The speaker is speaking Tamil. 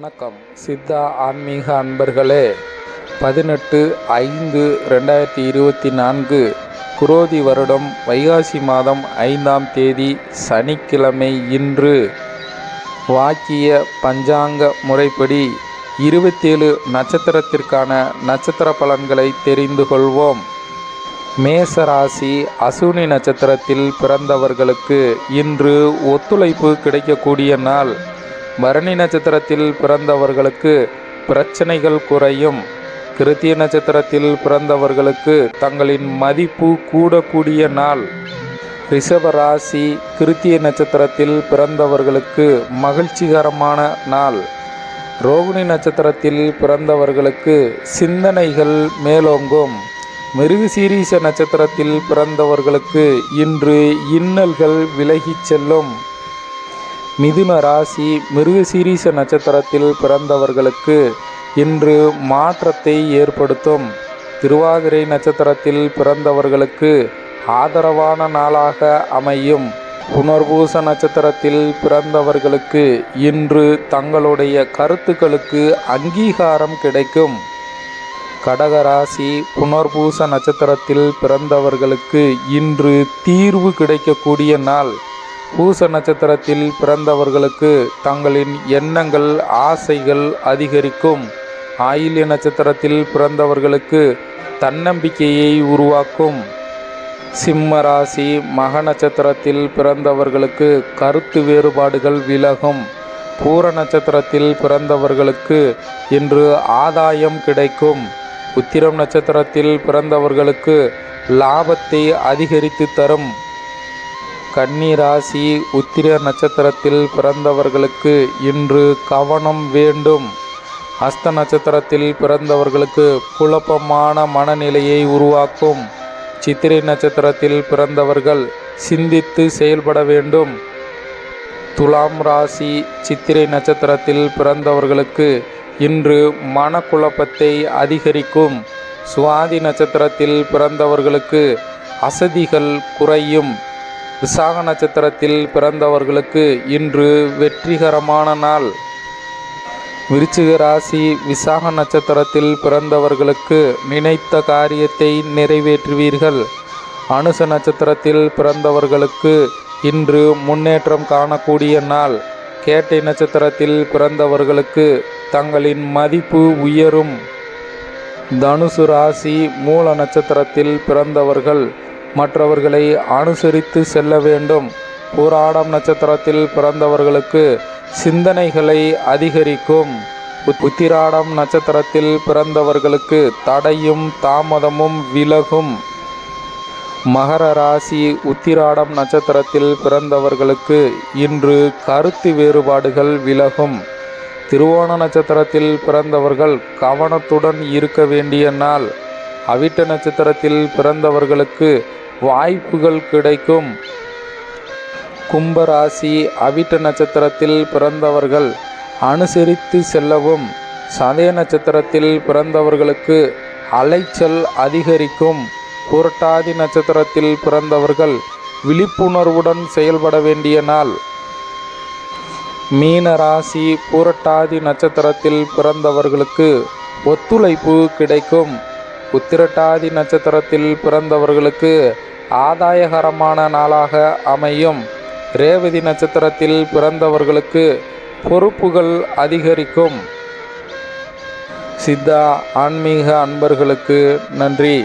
வணக்கம் சித்தா ஆன்மீக அன்பர்களே. 18/5/2024 குரோதி வருடம் வைகாசி மாதம் 5ஆம் தேதி சனிக்கிழமை. இன்று வாக்கிய பஞ்சாங்க முறைப்படி 27 நட்சத்திரத்திற்கான நட்சத்திர பலன்களை தெரிந்து கொள்வோம். மேசராசி அசுனி நட்சத்திரத்தில் பிறந்தவர்களுக்கு இன்று ஒத்துழைப்பு கிடைக்கக்கூடிய நாள். பரணி நட்சத்திரத்தில் பிறந்தவர்களுக்கு பிரச்சனைகள் குறையும். கிருத்திய நட்சத்திரத்தில் பிறந்தவர்களுக்கு தங்களின் மதிப்பு கூடக்கூடிய நாள். ரிஷபராசி கிருத்திய நட்சத்திரத்தில் பிறந்தவர்களுக்கு மகிழ்ச்சிகரமான நாள். ரோகிணி நட்சத்திரத்தில் பிறந்தவர்களுக்கு சிந்தனைகள் மேலோங்கும். மிருகசீரிஷ நட்சத்திரத்தில் பிறந்தவர்களுக்கு இன்று இன்னல்கள் விலகிச் செல்லும். மிதுன ராசி மிருகசீரிஷ நட்சத்திரத்தில் பிறந்தவர்களுக்கு இன்று மாற்றத்தை ஏற்படுத்தும். திருவாதிரை நட்சத்திரத்தில் பிறந்தவர்களுக்கு ஆதரவான நாளாக அமையும். புனர்பூச நட்சத்திரத்தில் பிறந்தவர்களுக்கு இன்று தங்களுடைய கருத்துக்களுக்கு அங்கீகாரம் கிடைக்கும். கடகராசி புனர்பூச நட்சத்திரத்தில் பிறந்தவர்களுக்கு இன்று தீர்வு கிடைக்கக்கூடிய நாள். பூச நட்சத்திரத்தில் பிறந்தவர்களுக்கு தங்களின் எண்ணங்கள் ஆசைகள் அதிகரிக்கும். ஆயில்ய நட்சத்திரத்தில் பிறந்தவர்களுக்கு தன்னம்பிக்கையை உருவாக்கும். சிம்ம ராசி மக நட்சத்திரத்தில் பிறந்தவர்களுக்கு கருத்து வேறுபாடுகள் விலகும். பூர நட்சத்திரத்தில் பிறந்தவர்களுக்கு இன்று ஆதாயம் கிடைக்கும். உத்திரம் நட்சத்திரத்தில் பிறந்தவர்களுக்கு லாபத்தை அதிகரித்து தரும். கன்னி ராசி உத்திர நட்சத்திரத்தில் பிறந்தவர்களுக்கு இன்று கவனம் வேண்டும். ஹஸ்த நட்சத்திரத்தில் பிறந்தவர்களுக்கு குழப்பமான மனநிலையை உருவாக்கும். சித்திரை நட்சத்திரத்தில் பிறந்தவர்கள் சிந்தித்து செயல்பட வேண்டும். துலாம் ராசி சித்திரை நட்சத்திரத்தில் பிறந்தவர்களுக்கு இன்று மனக்குழப்பத்தை அதிகரிக்கும். சுவாதி நட்சத்திரத்தில் பிறந்தவர்களுக்கு அசதிகள் குறையும். விசாக நட்சத்திரத்தில் பிறந்தவர்களுக்கு இன்று வெற்றிகரமான நாள். விருச்சிக ராசி விசாக நட்சத்திரத்தில் பிறந்தவர்களுக்கு நினைத்த காரியத்தை நிறைவேற்றுவீர்கள். அனுச நட்சத்திரத்தில் பிறந்தவர்களுக்கு இன்று முன்னேற்றம் காணக்கூடிய நாள். கேட்டை நட்சத்திரத்தில் பிறந்தவர்களுக்கு தங்களின் மதிப்பு உயரும். தனுசு ராசி மூல நட்சத்திரத்தில் பிறந்தவர்கள் மற்றவர்களை அனுசரித்து செல்ல வேண்டும். பூராடம் நட்சத்திரத்தில் பிறந்தவர்களுக்கு சிந்தனைகளை அதிகரிக்கும். உத்திராடம் நட்சத்திரத்தில் பிறந்தவர்களுக்கு தடையும் தாமதமும் விலகும். மகர ராசி உத்திராடம் நட்சத்திரத்தில் பிறந்தவர்களுக்கு இன்று கருத்து வேறுபாடுகள் விலகும். திருவோண நட்சத்திரத்தில் பிறந்தவர்கள் கவனத்துடன் இருக்க வேண்டிய நாள். அவிட்ட நட்சத்திரத்தில் பிறந்தவர்களுக்கு வாய்ப்புகள் கிடைக்கும். கும்பராசி அவிட்ட நட்சத்திரத்தில் பிறந்தவர்கள் அனுசரித்து செல்லவும். சதய நட்சத்திரத்தில் பிறந்தவர்களுக்கு அலைச்சல் அதிகரிக்கும். புரட்டாதி நட்சத்திரத்தில் பிறந்தவர்கள் விழிப்புணர்வுடன் செயல்பட வேண்டிய நாள். மீன ராசி புரட்டாதி நட்சத்திரத்தில் பிறந்தவர்களுக்கு ஒத்துழைப்பு கிடைக்கும். உத்திரட்டாதி நட்சத்திரத்தில் பிறந்தவர்களுக்கு ஆதாயகரமான நாளாக அமையும். ரேவதி நட்சத்திரத்தில் பிறந்தவர்களுக்கு பொறுப்புகள் அதிகரிக்கும். சித்தா ஆன்மீக அன்பர்களுக்கு நன்றி.